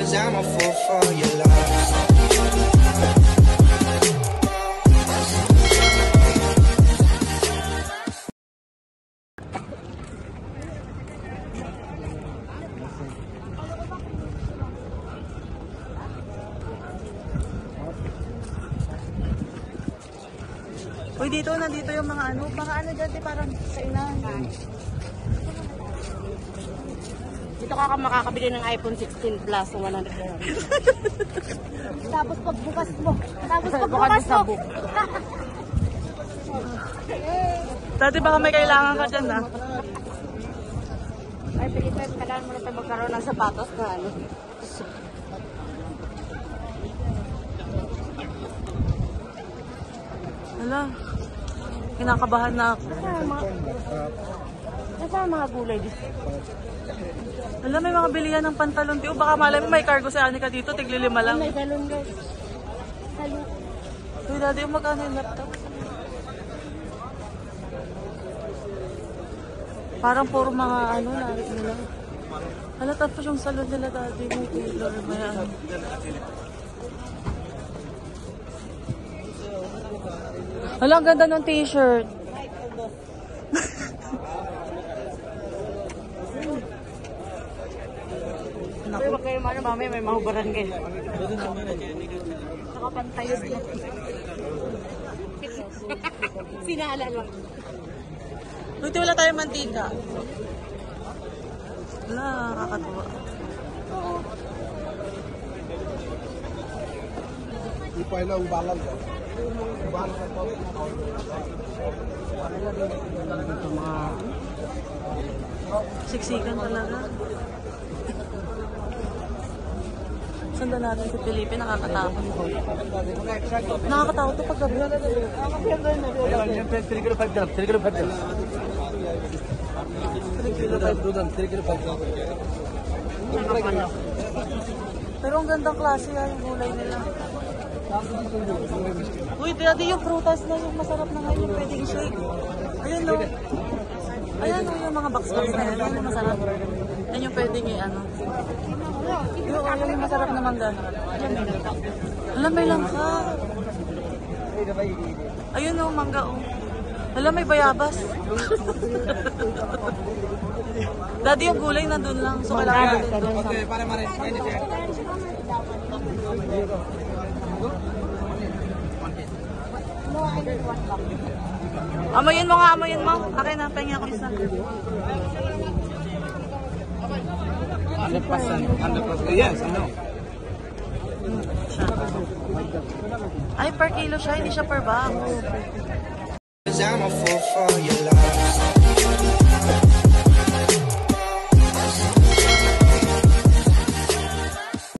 'cause I'm a fool for your love. Uy, nandito yung mga ano dyan, parang kainan. Dito ka makakabili ng iPhone 16 Plus so 100 dollars. Tapos pagbukas mo. Dati baka may kailangan ka dyan, ha? Ay, Pilipinas, kailangan mo na tayo magkaroon ng sapatos na ano. Hala, kinakabahan na ako. Nasaan mga gulay dito? Hala, may mga bilihan ng pantalon. O baka malay mo may cargo si Anika dito, tigli-5 lang. May salon guys. Salon. Uy, dati yung magkano yung laptop. Parang puro mga larit nila. Hala, tapos yung salon nila dati, may tailor, may ano. Hala, ang ganda ng t-shirt. Naku. Huwag kayo mamaya may mahubaran kayo. Nakapantayos na. Sinaalala. Buti wala tayong mantika. Wala, kakatuwa. Ipay na ubalan ka. Siksikan talaga. Sundan natin si Felipe, nakakatakot. Nakakatakot to pag gabi. 3 kilo 5 grams, 3 kilo 5 grams. 3 kilo 5 grams. Pero ang gandang klase yung gulay nila. Uy, daddy, yung prutas na yung masarap na ngayon, yung pwedeng shake. Ayun no. Ayan no, yung mga box na yan, yung masarap. Yan yung pwedeng ano. Yung masarap na mangga. Alam, may langka. Ayun no, mangga oh. Alam, may bayabas. Daddy, yung gulay na dun lang. So, kailangan natin dun. Okay, para mare. Amoyin mo nga, amoyin mo. Akin na, pahingi ako isa. 100%. Yes, I know. Ay, per kilo siya, hindi siya per bag. 'Cause I'm a fool for your love.